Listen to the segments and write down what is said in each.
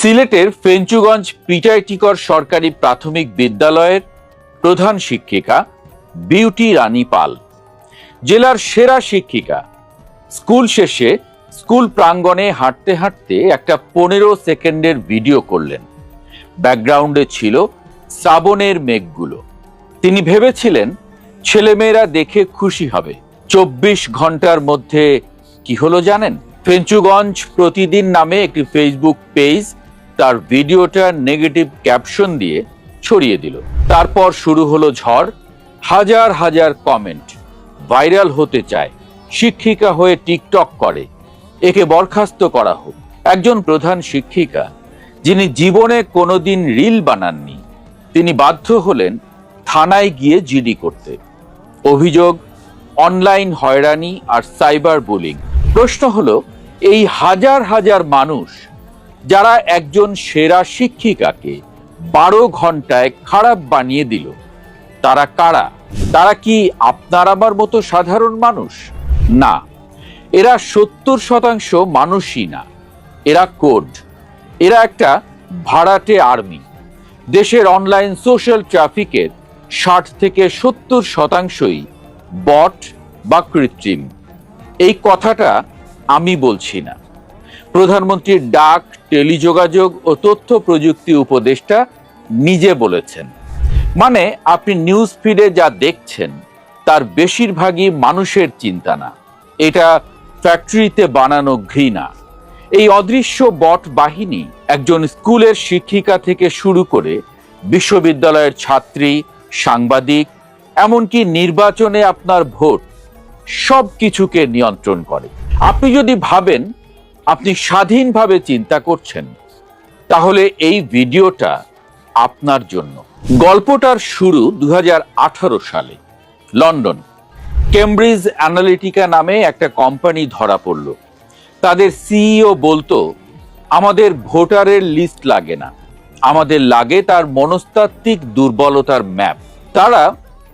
সিলেটের ফেঞ্চুগঞ্জ পিটাইটিকর সরকারি প্রাথমিক বিদ্যালয়ের প্রধান শিক্ষিকা বিউটি রানী পাল, জেলার সেরা শিক্ষিকা, স্কুল শেষে স্কুল প্রাঙ্গণে হাঁটতে হাঁটতে একটা 15 সেকেন্ডের ভিডিও করলেন। ব্যাকগ্রাউন্ডে ছিল শ্রাবণের মেঘগুলো। তিনি ভেবেছিলেন ছেলেমেয়েরা দেখে খুশি হবে। 24 ঘন্টার মধ্যে কি হলো জানেন? ফেঞ্চুগঞ্জ প্রতিদিন নামে একটি ফেসবুক পেজ তার ভিডিওটা নেগেটিভ ক্যাপশন দিয়ে ছড়িয়ে দিল। তারপর শুরু হলো ঝড়। হাজার হাজার কমেন্ট, ভাইরাল হতে চায়, শিক্ষিকা হয়ে টিকটক করে, একে বরখাস্ত করা হোক। একজন প্রধান শিক্ষিকা যিনি জীবনে কোনোদিন রিল বানাননি, তিনি বাধ্য হলেন থানায় গিয়ে জিডি করতে। অভিযোগ অনলাইন হয়রানি আর সাইবার বুলিং। প্রশ্ন হলো, এই হাজার হাজার মানুষ যারা একজন সেরা শিক্ষিকাকে 12 ঘন্টায় খারাপ বানিয়ে দিল, তারা কারা? তারা কি আপনার আমার মতো সাধারণ মানুষ? না, এরা 70% মানুষই না, এরা কোড। এরা একটা ভাড়াটে আর্মি। দেশের অনলাইন সোশ্যাল ট্রাফিকের 60 থেকে 70%ই বট বা কৃত্রিম। এই কথাটা আমি বলছি না, প্রধানমন্ত্রীর ডাক, টেলিযোগাযোগ ও তথ্য প্রযুক্তি উপদেষ্টা নিজে বলেছেন। মানে আপনি নিউজ ফিডে যা দেখছেন তার বেশিরভাগই মানুষের চিন্তা না, এটা ফ্যাক্টরিতে বানানো ঘৃণা। এই অদৃশ্য বট বাহিনী একজন স্কুলের শিক্ষিকা থেকে শুরু করে বিশ্ববিদ্যালয়ের ছাত্রী, সাংবাদিক, এমনকি নির্বাচনে আপনার ভোট, সব কিছুকে নিয়ন্ত্রণ করে। আপনি যদি ভাবেন আপনি স্বাধীনভাবে চিন্তা করছেন, তাহলে এই ভিডিওটা আপনার জন্য। গল্পটার শুরু 2018 সালে। লন্ডন কেমব্রিজ অ্যানালিটিকা নামে একটা কোম্পানি ধরা পড়ল। তাদের সিইও বলতো, আমাদের ভোটারের লিস্ট লাগে না, আমাদের লাগে তার মনস্তাত্ত্বিক দুর্বলতার ম্যাপ। তারা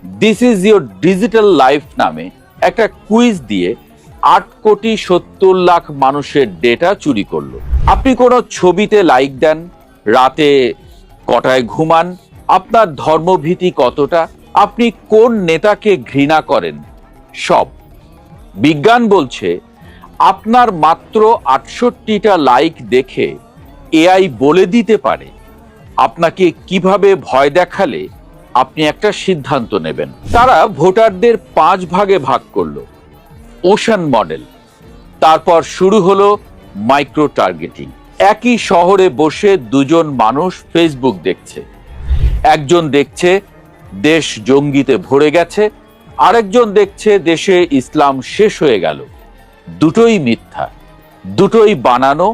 this is your digital life নামে একটা কুইজ দিয়ে 8,70,00,000 মানুষের ডেটা চুরি করলো। আপনি কোনো ছবিতে লাইক দেন, রাতে কটায় ঘুমান, আপনার ধর্মভীতি কতটা, আপনি কোন নেতাকে ঘৃণা করেন, সব। বিজ্ঞান বলছে আপনার মাত্র 68টা লাইক দেখে এআই বলে দিতে পারে আপনাকে কিভাবে ভয় দেখালে আপনি একটা সিদ্ধান্ত নেবেন। তারা ভোটারদের 5 ভাগে ভাগ করলো, ওশান মডেল। তারপর শুরু হলো মাইক্রো টার্গেটিং। একই শহরে বসে দুজন মানুষ ফেসবুক দেখছে। একজন দেখছে দেশ জঙ্গিতে ভরে গেছে, আরেকজন দেখছে দেশে ইসলাম শেষ হয়ে গেল। দুটোই মিথ্যা, দুটোই বানানো,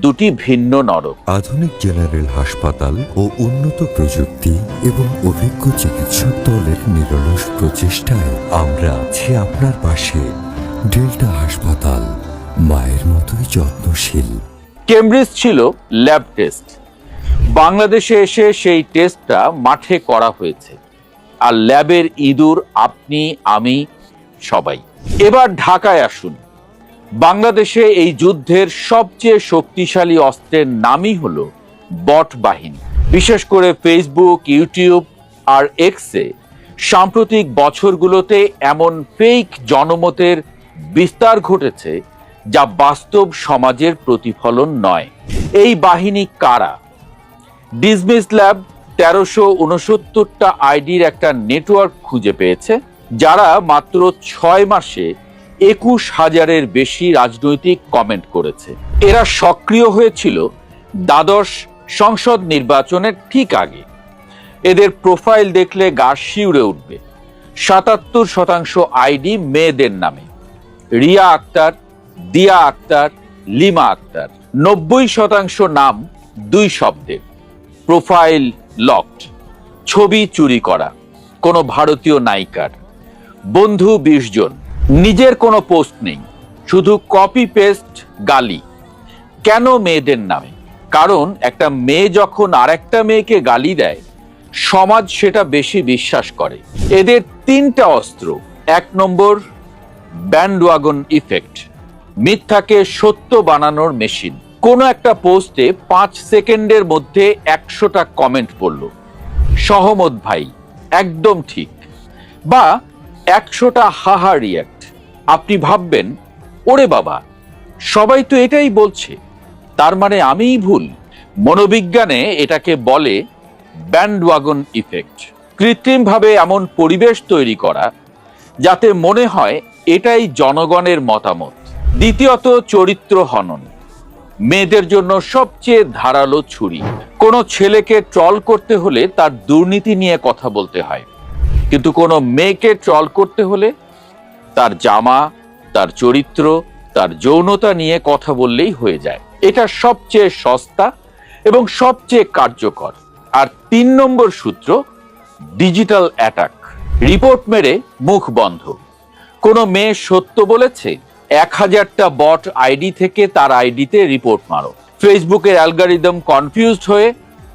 দুটি ভিন্ন নরক। আধুনিক জেনারেল হাসপাতাল ও উন্নত প্রযুক্তি এবং অভিজ্ঞ চিকিৎসক দলের নিরলস প্রচেষ্টায় আমরা আছি আপনার পাশে। ডেল্টা হাসপাতাল, মায়ের মতোই যত্নশীল। কেমব্রিজ ছিল ল্যাব টেস্ট। বাংলাদেশে এসে সেই টেস্টটা মাঠে করা হয়েছে, আর ল্যাবের ইঁদুর আপনি, আমি, সবাই। এবার ঢাকায় আসুন। বাংলাদেশে এই যুদ্ধের সবচেয়ে শক্তিশালী অস্ত্রের নামই হলো বট বাহিনী। বিশেষ করে ফেসবুক, ইউটিউব আর এক্সে সাম্প্রতিক বছরগুলোতে এমন ফেক জনমতের বিস্তার ঘটেছে যা বাস্তব সমাজের প্রতিফলন নয়। এই বাহিনী কারা? ডিসমিস ল্যাব 1369টা আইডির একটা নেটওয়ার্ক খুঁজে পেয়েছে, যারা মাত্র 6 মাসে 21,000-এর বেশি রাজনৈতিক কমেন্ট করেছে। এরা সক্রিয় হয়েছিল দ্বাদশ সংসদ নির্বাচনের ঠিক আগে। এদের প্রোফাইল দেখলে গা শিউরে উঠবে। 77% আইডি মেয়েদের নামে, রিয়া আক্তার, দিয়া আক্তার, লিমা আক্তার। 90% নাম 2 শব্দের। Profile locked. ছবি চুরি করা কোনো ভারতীয় নায়িকার। বন্ধু 20 জন। নিজের কোনো পোস্ট নেই, শুধু কপি পেস্ট গালি। কেন মেয়েদের নামে? কারণ একটা মেয়ে যখন আরেকটা মেয়েকে গালি দেয়, সমাজ সেটা বেশি বিশ্বাস করে। এদের 3টা অস্ত্র। 1 নম্বর, ব্যান্ডওয়াগন ইফেক্ট, মিথ্যাকে সত্য বানানোর মেশিন। কোনো একটা পোস্টে 5 সেকেন্ডের মধ্যে 100টা কমেন্ট পড়লো, সহমত ভাই, একদম ঠিক, বা 100টা হাহা রিয়াক্ট। আপনি ভাববেন, ওরে বাবা, সবাই তো এটাই বলছে, তার মানে আমিই ভুল। মনোবিজ্ঞানে এটাকে বলে ব্যান্ডওয়াগন ইফেক্ট। কৃত্রিমভাবে এমন পরিবেশ তৈরি করা যাতে মনে হয় এটাই জনগণের মতামত। দ্বিতীয়ত, চরিত্র হনন। মেয়েদের জন্য সবচেয়ে ধারালো ছুরি। কোনো ছেলেকে ট্রল করতে হলে তার দুর্নীতি নিয়ে কথা বলতে হয়, কিন্তু কোনো মেয়েকে ট্রল করতে হলে তার জামা, তার চরিত্র, তার যৌনতা নিয়ে কথা বললেই হয়ে যায়। এটা সবচেয়ে সস্তা এবং সবচেয়ে কার্যকর। আর 3 নম্বর সূত্র, ডিজিটাল অ্যাটাক। রিপোর্ট মেরে মুখ বন্ধ। কোনো মেয়ে সত্য বলেছে, 1000টা বট আইডি থেকে তার আইডিতে রিপোর্ট মারো। ফেসবুকের অ্যালগরিদম কনফিউজড হয়ে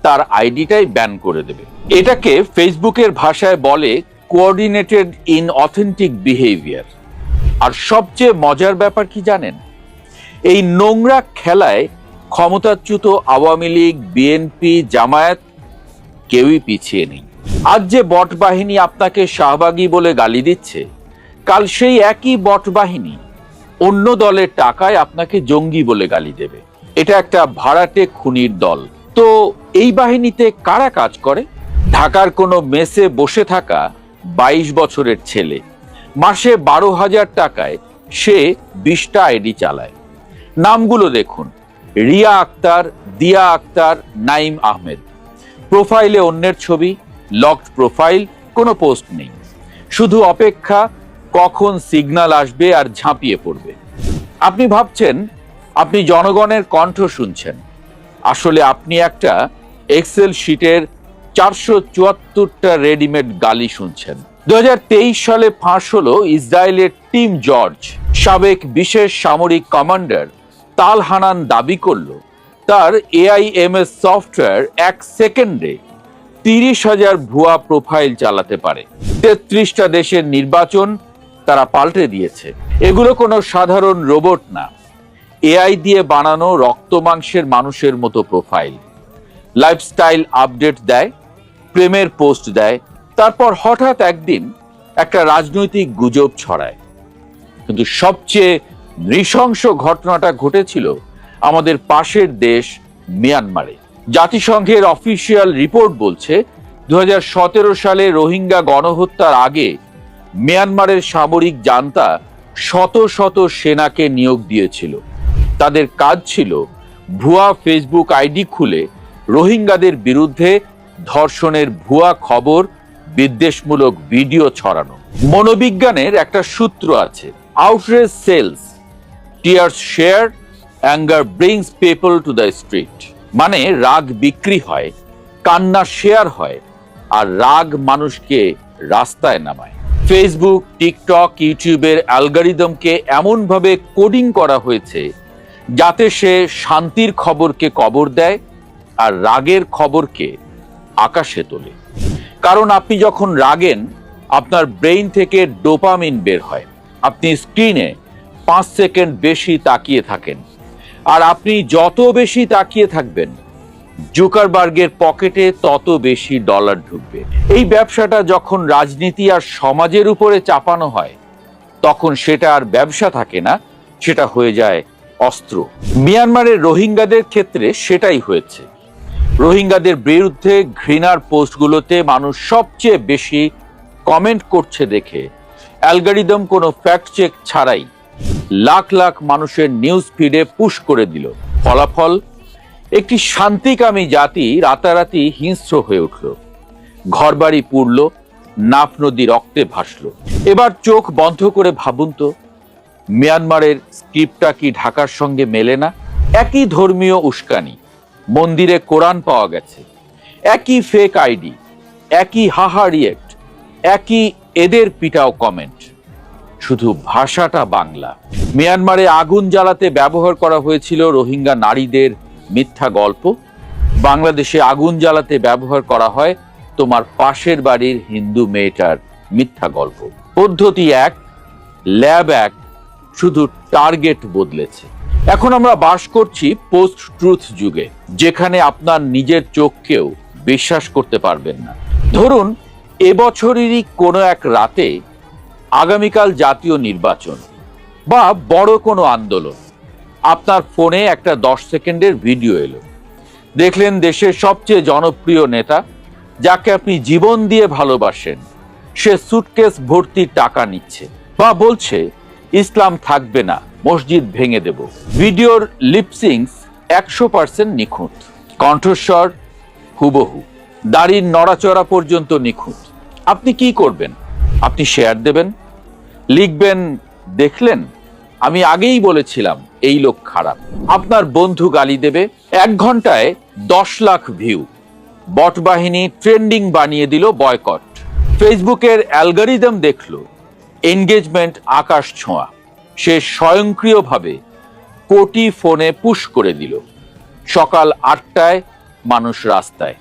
তার আইডিটাই ব্যান করে দেবে। এটাকে ফেসবুকের ভাষায় বলে কোঅর্ডিনেটেড ইনঅথেন্টিক বিহেভিয়ার। আর সবচেয়ে মজার ব্যাপার কি জানেন? এই নোংরা খেলায় ক্ষমতাচ্যুত আওয়ামী লীগ, বিএনপি, জামায়াত কেউই পিছিয়ে নেই। আজ যে বট বাহিনী আপনাকে শাহবাগী বলে গালি দিচ্ছে, কাল সেই একই বট বাহিনী অন্য দলের টাকায় আপনাকে জঙ্গি বলে গালি দেবে। এটা একটা ভাড়াটে খুনির দল। তো এই বাহিনীতে কারা কাজ করে? ঢাকার কোনো মেসে বসে থাকা 22 বছরের ছেলে মাসে 12,000 টাকায় সে 20টা আইডি চালায়। নামগুলো দেখুন: রিয়া আক্তার, দিয়া আক্তার, নাইম আহমেদ। প্রোফাইলে অন্যের ছবি, লকড প্রোফাইল, কোনো পোস্ট নেই, শুধু অপেক্ষা কখন সিগন্যাল আসবে আর ঝাঁপিয়ে পড়বে। আপনি ভাবছেন আপনি জনগণের কণ্ঠ শুনছেন, আসলে আপনি একটা এক্সেল শিটের 474টা রেডিমেড গালি শুনছেন। 2023 সালে ফাঁস হলো ইসরায়েলের টিম জর্জ। সাবেক বিশেষ সামরিক কমান্ডার তাল হানান দাবি করল তার AIMS সফটওয়্যার 1 সেকেন্ডে 30,000 ভুয়া প্রোফাইল চালাতে পারে। 33টা দেশের নির্বাচন তারা পাল্টে দিয়েছে। এগুলো কোনো সাধারণ রোবট না, AI দিয়ে বানানো রক্ত মাংসের মানুষের মতো প্রোফাইল। লাইফস্টাইল আপডেট দেয়, প্রেমের পোস্ট দেয়, তারপর হঠাৎ একদিন একটা রাজনৈতিক গুজব ছড়ায়। কিন্তু সবচেয়ে নৃশংস ঘটনাটা ঘটেছিল আমাদের পাশের দেশ মিয়ানমারে। জাতিসংঘের অফিসিয়াল রিপোর্ট বলছে 2017 সালে রোহিঙ্গা গণহত্যার আগে মিয়ানমারের সামরিক জান্তা শত শত সেনাকে নিয়োগ দিয়েছিল। তাদের কাজ ছিল ভুয়া ফেসবুক আইডি খুলে রোহিঙ্গাদের বিরুদ্ধে ধর্ষণের ভুয়া খবর, বিদ্বেষমূলক ভিডিও ছড়ানো। মনোবিজ্ঞানের একটা সূত্র আছে, outrage sells, tears share, anger brings people to the street. মানে রাগ বিক্রি হয়, কান্না শেয়ার হয়, আর রাগ মানুষকে রাস্তায় নামায়। ফেসবুক, টিকটক, ইউটিউবের অ্যালগরিদমকে এমনভাবে কোডিং করা হয়েছে যাতে সে শান্তির খবরকে কবর দেয় আর রাগের খবরকে আকাশে তোলে। কারণ আপনি যখন রাগেন, আপনার ব্রেইন থেকে ডোপামিন বের হয়, আপনি স্ক্রিনে 5 সেকেন্ড বেশি তাকিয়ে থাকেন, আর আপনি যত বেশি তাকিয়ে থাকবেন জুকারবার্গের পকেটে তত বেশি ডলার ঢুকবে। এই ব্যবসাটা যখন রাজনীতি আর সমাজের উপরে চাপানো হয়, তখন সেটা আর ব্যবসা থাকে না, সেটা হয়ে যায় অস্ত্র। মিয়ানমারের রোহিঙ্গাদের ক্ষেত্রে সেটাই হয়েছে। রোহিঙ্গাদের বিরুদ্ধে ঘৃণার পোস্টগুলোতে মানুষ সবচেয়ে বেশি কমেন্ট করছে দেখে অ্যালগরিদম কোনো ফ্যাক্ট চেক ছাড়াই লাখ লাখ মানুষের নিউজ ফিডে পুশ করে দিল। ফলাফল, একটি শান্তিকামী জাতি রাতারাতি হিংস্র হয়ে উঠল, ঘরবাড়ি পুড়ল, নাফ নদী রক্তে ভাসল। এবার চোখ বন্ধ করে ভাবুন তো, মিয়ানমারের স্ক্রিপ্টটা কি ঢাকার সঙ্গে মেলে না? একই ধর্মীয় উস্কানি, মন্দিরে কোরআন পাওয়া গেছে, একই ফেক আইডি, একই হাহা রিয়েক্ট, একই এদের পিটাও কমেন্ট, শুধু ভাষাটা বাংলা। মিয়ানমারে আগুন জ্বালাতে ব্যবহার করা হয়েছিল রোহিঙ্গা নারীদের মিথ্যা গল্প, বাংলাদেশে আগুন জ্বালাতে ব্যবহার করা হয় তোমার পাশের বাড়ির হিন্দু মেয়েটার মিথ্যা গল্প। পদ্ধতি এক, ল্যাব এক, শুধু টার্গেট বদলেছে। এখন আমরা বাস করছি পোস্ট ট্রুথ যুগে, যেখানে আপনার নিজের চোখকেও বিশ্বাস করতে পারবেন না। ধরুন এবছরেরই কোনো এক রাতে আগামীকাল জাতীয় নির্বাচন বা বড় কোনো আন্দোলন, আপনার ফোনে একটা 10 সেকেন্ডের ভিডিও এলো। দেখলেন দেশের সবচেয়ে জনপ্রিয় নেতা, যাকে আপনি জীবন দিয়ে ভালোবাসেন, সে সুটকেস ভর্তি টাকা নিচ্ছে বা বলছে ইসলাম থাকবে না, মসজিদ ভেঙে দেব। ভিডিওর লিপসিংস 100% নিখুঁত, কণ্ঠস্বর হুবহু, দাড়ির নড়াচড়া পর্যন্ত নিখুঁত। আপনি কি করবেন? আপনি শেয়ার দেবেন, লিখবেন দেখলেন আমি আগেই বলেছিলাম এই লোক খারাপ। আপনার বন্ধু গালি দেবে। 1 ঘন্টায় 10 লাখ ভিউ, বট বাহিনী ট্রেন্ডিং বানিয়ে দিল বয়কট। ফেসবুকের অ্যালগরিদম দেখলো এনগেজমেন্ট আকাশ ছোঁয়া, সে স্বয়ংক্রিয়ভাবে কোটি ফোনে পুশ করে দিল। সকাল 8টায় মানুষ রাস্তায়,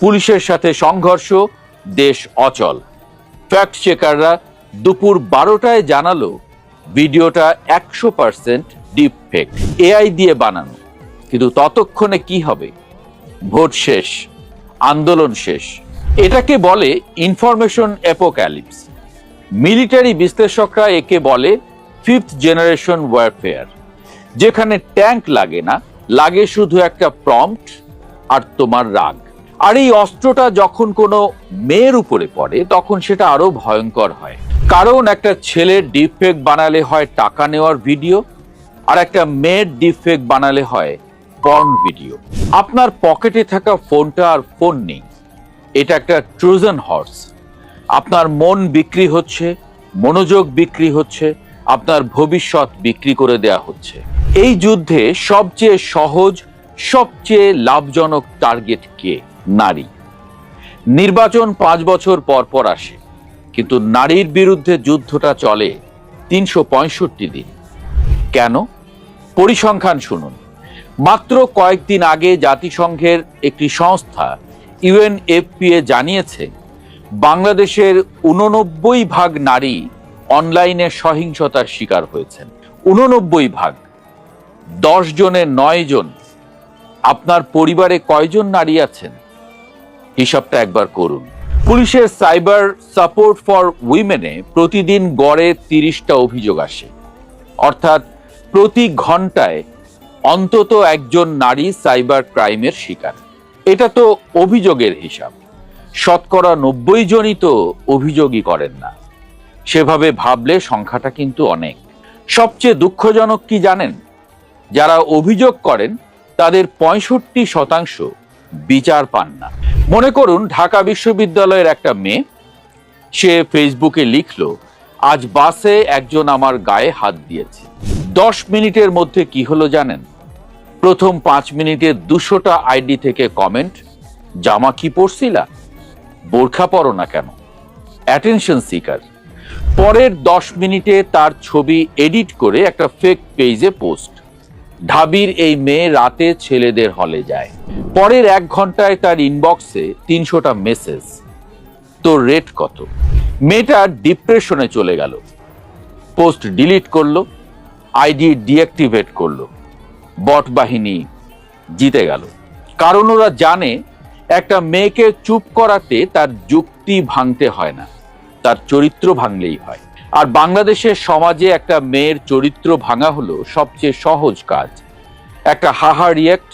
পুলিশের সাথে সংঘর্ষ, দেশ অচল। ফ্যাক্ট চেকাররা দুপুর 12টায় জানালো ভিডিওটা 100% ডিপ ফেক, এআই দিয়ে বানানো। কিন্তু ততক্ষণে কি হবে? ভোট শেষ, আন্দোলন শেষ। এটাকে বলে ইনফরমেশন অ্যাপোক্যালিপস। মিলিটারি বিশ্লেষকরা একে বলে 5th জেনারেশন ওয়ারফেয়ার, যেখানে ট্যাঙ্ক লাগে না, লাগে শুধু একটা প্রম্পট আর তোমার রাগ। আর এই অস্ত্রটা যখন কোনো মেয়ের উপরে পড়ে তখন সেটা আরো ভয়ঙ্কর হয়। কারণ একটা ছেলের ডিপফেক বানালে হয় টাকা নেওয়ার ভিডিও, আর একটা মেয়ের ডিপফেক বানালে হয় পর্ন ভিডিও। আপনার পকেটে থাকা ফোনটা আর ফোন নেই, এটা একটা ট্রোজান হর্স। আপনার মন বিক্রি হচ্ছে, মনোযোগ বিক্রি হচ্ছে, আপনার ভবিষ্যৎ বিক্রি করে দেয়া হচ্ছে। এই যুদ্ধে সবচেয়ে সহজ, সবচেয়ে লাভজনক টার্গেট কে? নারী। নির্বাচন 5 বছর পর পর আসে, কিন্তু নারীর বিরুদ্ধে যুদ্ধটা চলে 365 দিন। কেন? পরিসংখ্যান শুনুন। মাত্র কয়েকদিন আগে জাতিসংঘের একটি সংস্থা UNFPA জানিয়েছে বাংলাদেশের 89% নারী অনলাইনে সহিংসতার শিকার হয়েছেন। 89%। 10 জনে 9 জন। আপনার পরিবারে কয়জন নারী আছেন? হিসাবটা একবার করুন। পুলিশের সাইবার সাপোর্ট ফর উইমেনে প্রতিদিন গড়ে 30টা অভিযোগ আসে, অর্থাৎ প্রতি ঘন্টায় অন্তত একজন নারী সাইবার ক্রাইমের শিকার। এটা তো অভিযোগের হিসাব, শতকরা 90 জনই তো অভিযোগই করেন না। সেভাবে ভাবলে সংখ্যাটা কিন্তু অনেক। সবচেয়ে দুঃখজনক কি জানেন? যারা অভিযোগ করেন তাদের 65% বিচার পান না। মনে করুন ঢাকা বিশ্ববিদ্যালয়ের একটা মেয়ে, সে ফেসবুকে লিখলো আজ বাসে একজন আমার গায়ে হাত দিয়েছে। 10 মিনিটের মধ্যে কি হলো জানেন? প্রথম 5 মিনিটে 200টা আইডি থেকে কমেন্ট, জামা কি পরছিলা, বোরখা পরো না কেন, অ্যাটেনশন সিকার। পরের 10 মিনিটে তার ছবি এডিট করে একটা ফেক পেজে পোস্ট, ঢাবির এই মেয়ে রাতে ছেলেদের হলে যায়। পরের 1 ঘন্টায় তার ইনবক্সে 300টা মেসেজ। তো রেট কত? মেয়েটা ডিপ্রেশনে চলে গেল, পোস্ট ডিলিট করলো, আইডি ডিঅ্যাক্টিভেট করলো, বট বাহিনী জিতে গেল। কারণ ওরা জানে একটা মেয়েকে চুপ করাতে তার যুক্তি ভাঙতে হয় না, তার চরিত্র ভাঙলেই হয়। আর বাংলাদেশের সমাজে একটা মেয়ের চরিত্র ভাঙা হলো সবচেয়ে সহজ কাজ। একটা হাহা রিয়েক্ট,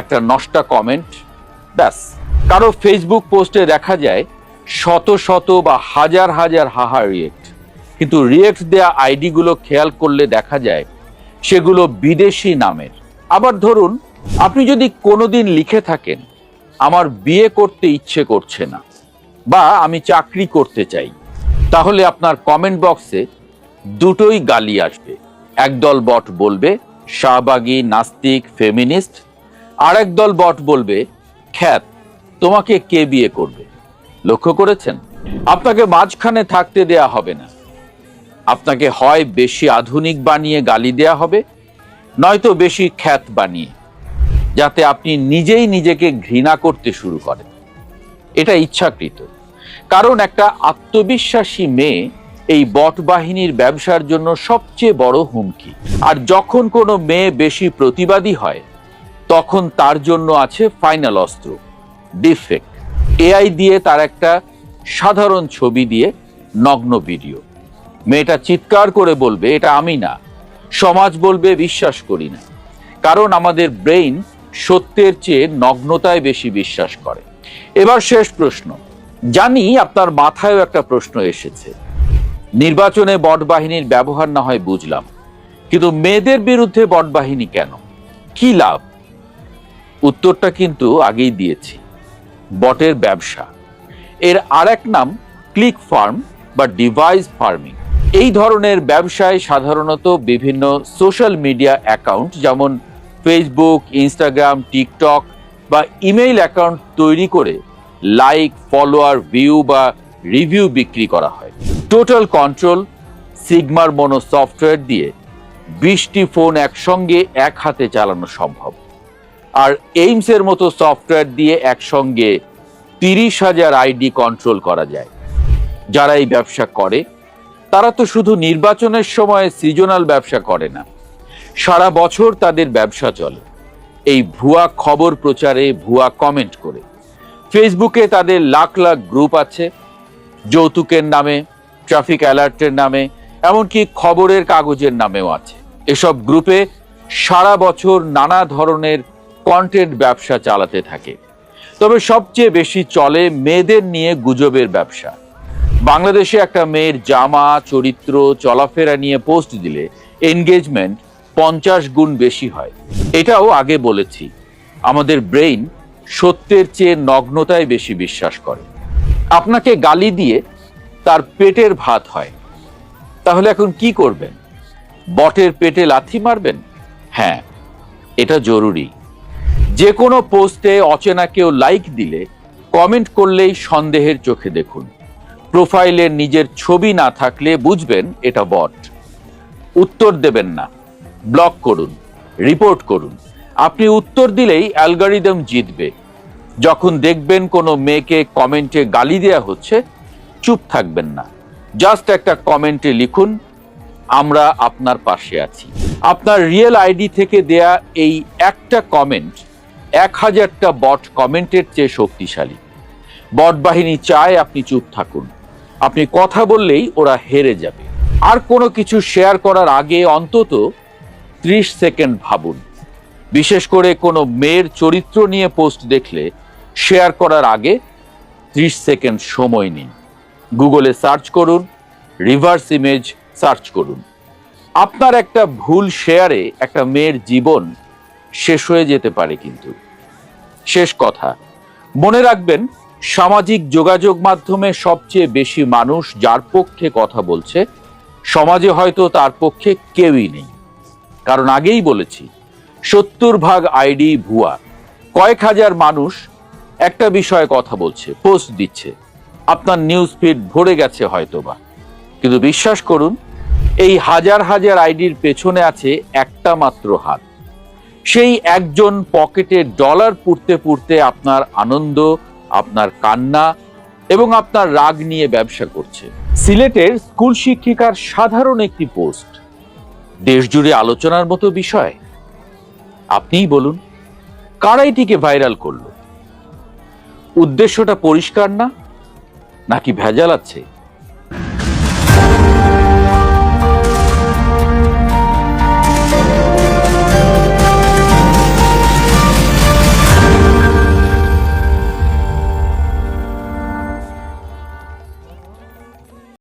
একটা নষ্টা কমেন্ট, ব্যাস। কারো ফেসবুক পোস্টে দেখা যায় শত শত বা হাজার হাজার হাহা রিয়েক্ট, কিন্তু রিয়েক্ট দেয়া আইডিগুলো খেয়াল করলে দেখা যায় সেগুলো বিদেশি নামের। আবার ধরুন আপনি যদি কোনোদিন লিখে থাকেন আমার বিয়ে করতে ইচ্ছে করছে না বা আমি চাকরি করতে চাই, তাহলে আপনার কমেন্ট বক্সে দুটোই গালি আসবে। একদল বট বলবে শাহবাগী, নাস্তিক, ফেমিনিস্ট, আর একদল বট বলবে খ্যাত, তোমাকে কে বিয়ে করবে। লক্ষ্য করেছেন? আপনাকে মাঝখানে থাকতে দেয়া হবে না। আপনাকে হয় বেশি আধুনিক বানিয়ে গালি দেয়া হবে, নয়তো বেশি খ্যাত বানিয়ে, যাতে আপনি নিজেই নিজেকে ঘৃণা করতে শুরু করেন। এটা ইচ্ছাকৃত, কারণ একটা আত্মবিশ্বাসী মেয়ে এই বট বাহিনীর ব্যবসার জন্য সবচেয়ে বড় হুমকি। আর যখন কোনো মেয়ে বেশি প্রতিবাদী হয়, তখন তার জন্য আছে ফাইনাল অস্ত্র, ডিফেক। এআই দিয়ে তার একটা সাধারণ ছবি দিয়ে নগ্ন ভিডিও। মেয়েটা চিৎকার করে বলবে, এটা আমি না। সমাজ বলবে, বিশ্বাস করি না। কারণ আমাদের ব্রেইন সত্যের চেয়ে নগ্নতায় বেশি বিশ্বাস করে। এবার শেষ প্রশ্ন। জানি আপনার মাথায়ও একটা প্রশ্ন এসেছে, নির্বাচনে বট বাহিনীর ব্যবহার না হয় বুঝলাম, কিন্তু মেয়েদের বিরুদ্ধে বট বাহিনী কেন? কি লাভ? উত্তরটা কিন্তু আগেই দিয়েছি, বটের ব্যবসা। এর আরেক নাম ক্লিক ফার্ম বা ডিভাইস ফার্মিং। এই ধরনের ব্যবসায় সাধারণত বিভিন্ন সোশ্যাল মিডিয়া অ্যাকাউন্ট, যেমন ফেসবুক, ইনস্টাগ্রাম, টিকটক বা ইমেইল অ্যাকাউন্ট তৈরি করে লাইক, ফলোয়ার, ভিউ বা রিভিউ বিক্রি করা হয়। টোটাল কন্ট্রোল সিগমার মনো সফটওয়্যার দিয়ে 20টি ফোন একসঙ্গে এক হাতে চালানো সম্ভব। আর এইমসের মতো সফটওয়্যার দিয়ে একসঙ্গে 30,000 আইডি কন্ট্রোল করা যায়। যারা এই ব্যবসা করে তারা তো শুধু নির্বাচনের সময় সিজনাল ব্যবসা করে না, সারা বছর তাদের ব্যবসা চলে এই ভুয়া খবর প্রচারে, ভুয়া কমেন্ট করে। ফেসবুকে তাদের লাখ লাখ গ্রুপ আছে, যৌতুকের নামে, ট্রাফিক অ্যালার্টের নামে, এমনকি খবরের কাগজের নামেও আছে। এসব গ্রুপে সারা বছর নানা ধরনের কন্টেন্ট ব্যবসা চালাতে থাকে। তবে সবচেয়ে বেশি চলে মেয়েদের নিয়ে গুজবের ব্যবসা। বাংলাদেশে একটা মেয়ের জামা, চরিত্র, চলাফেরা নিয়ে পোস্ট দিলে এনগেজমেন্ট 50 গুণ বেশি হয়। এটাও আগে বলেছি, আমাদের ব্রেইন সত্যের চেয়ে নগ্নতায় বেশি বিশ্বাস করে। আপনাকে গালি দিয়ে তার পেটের ভাত হয়, তাহলে এখন কি করবেন? বটের পেটে লাথি মারবেন? হ্যাঁ, এটা জরুরি। যে কোনো পোস্টে অচেনা কেউ লাইক দিলে, কমেন্ট করলেই সন্দেহের চোখে দেখুন। প্রোফাইলে নিজের ছবি না থাকলে বুঝবেন এটা বট। উত্তর দেবেন না, ব্লক করুন, রিপোর্ট করুন। আপনি উত্তর দিলেই অ্যালগরিদম জিতবে। যখন দেখবেন কোনো মেয়েকে কমেন্টে গালি দেয়া হচ্ছে, চুপ থাকবেন না, জাস্ট একটা কমেন্টে লিখুন, আমরা আপনার পাশে আছি। আপনার রিয়েল আইডি থেকে দেয়া এই একটা কমেন্ট 1000টা বট কমেন্টের চেয়ে শক্তিশালী। বট বাহিনী চায় আপনি চুপ থাকুন। আপনি কথা বললেই ওরা হেরে যাবে। আর কোনো কিছু শেয়ার করার আগে অন্তত 30 সেকেন্ড ভাবুন। বিশেষ করে কোনো মেয়ের চরিত্র নিয়ে পোস্ট দেখলে শেয়ার করার আগে 30 সেকেন্ড সময় নিন। গুগলে সার্চ করুন, রিভার্স ইমেজ সার্চ করুন। আপনার একটা ভুল শেয়ারে একটা মেয়ের জীবন শেষ হয়ে যেতে পারে। কিন্তু শেষ কথা, মনে রাখবেন, সামাজিক যোগাযোগ মাধ্যমে সবচেয়ে বেশি মানুষ যার পক্ষে কথা বলছে, সমাজে হয়তো তার পক্ষে কেউই নেই। কারণ আগেই বলেছি, 70% আইডি ভুয়া। কয়েক হাজার মানুষ একটা বিষয়ে কথা বলছে, পোস্ট দিচ্ছে, আপনার নিউজ ফিড ভরে গেছে হয়তোবা। কিন্তু বিশ্বাস করুন, এই হাজার হাজার আইডির পেছনে আছে একটা মাত্র হাত। সেই একজন পকেটে ডলার পুড়তে পুড়তে আপনার আনন্দ, আপনার কান্না এবং আপনার রাগ নিয়ে ব্যবসা করছে। সিলেটের স্কুল শিক্ষিকার সাধারণ একটি পোস্ট দেশ জুড়ে আলোচনার মতো বিষয়। আপনিই বলুন, কারা এটিকে ভাইরাল করলো? উদ্দেশ্যটা পরিষ্কার না, নাকি ভেজাল আছে?